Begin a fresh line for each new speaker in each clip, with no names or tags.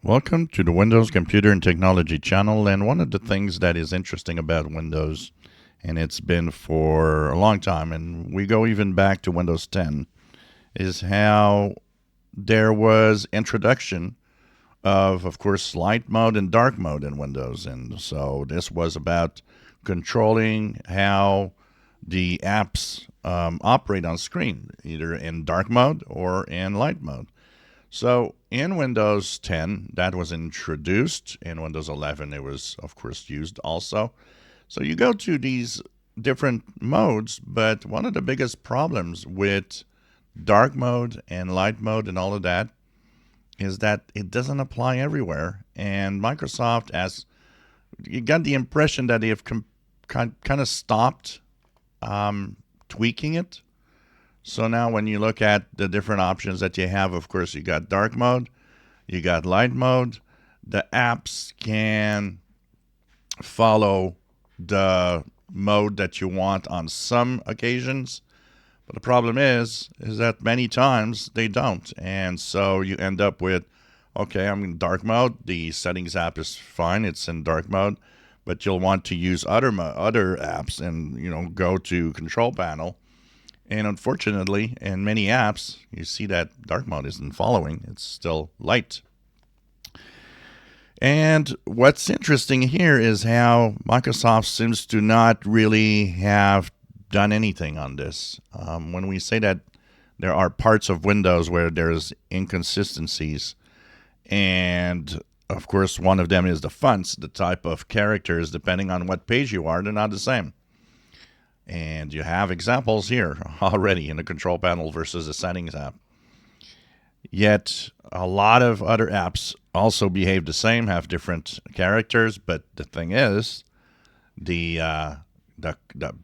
Welcome to the Windows Computer and Technology channel. And one of the things that is interesting about Windows, and it's been for a long time, and we go even back to Windows 10, is how there was introduction of course, light mode and dark mode in Windows. And so this was about controlling how the apps operate on screen, either in dark mode or in light mode. So in Windows 10, that was introduced. In Windows 11, it was, of course, used also. So you go to these different modes, but one of the biggest problems with dark mode and light mode and all of that is that it doesn't apply everywhere. And Microsoft has, you got the impression that they have kind of stopped tweaking it. So now when you look at the different options that you have, of course, you got dark mode, you got light mode. The apps can follow the mode that you want on some occasions. But the problem is that many times they don't. And so you end up with, okay, I'm in dark mode. The settings app is fine. It's in dark mode. But you'll want to use other apps and, go to control panel. And unfortunately, in many apps, you see that dark mode isn't following. It's still light. And what's interesting here is how Microsoft seems to not really have done anything on this. When we say that there are parts of Windows where there's inconsistencies, and of course, one of them is the fonts, the type of characters, depending on what page you are, they're not the same. And you have examples here already in the control panel versus the settings app. Yet a lot of other apps also behave the same, have different characters, but the thing is, the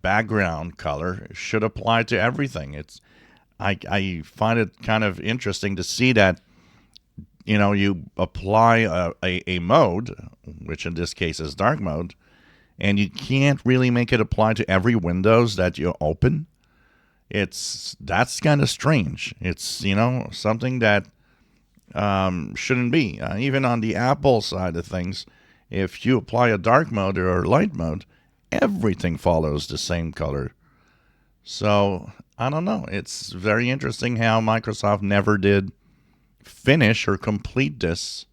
background color should apply to everything. I find it kind of interesting to see that you apply a mode, which in this case is dark mode, and you can't really make it apply to every Windows that you open. That's kind of strange. It's something that shouldn't be. Even on the Apple side of things, if you apply a dark mode or a light mode, everything follows the same color. So I don't know. It's very interesting how Microsoft never did finish or complete this,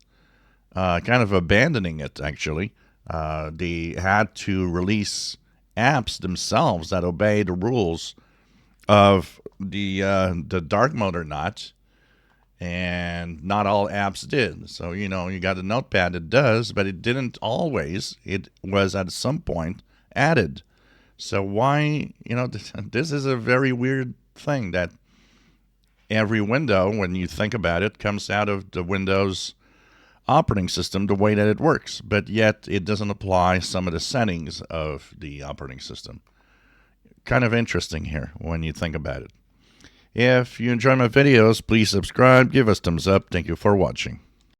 kind of abandoning it actually. They had to release apps themselves that obey the rules of the dark mode or not, and not all apps did. So you got a notepad that does, but it didn't always. It was at some point added. So why this is a very weird thing that every window, when you think about it, comes out of the Windows operating system the way that it works, but yet it doesn't apply some of the settings of the operating system. Kind of interesting here when you think about it. If you enjoy my videos, please subscribe, give us thumbs up. Thank you for watching.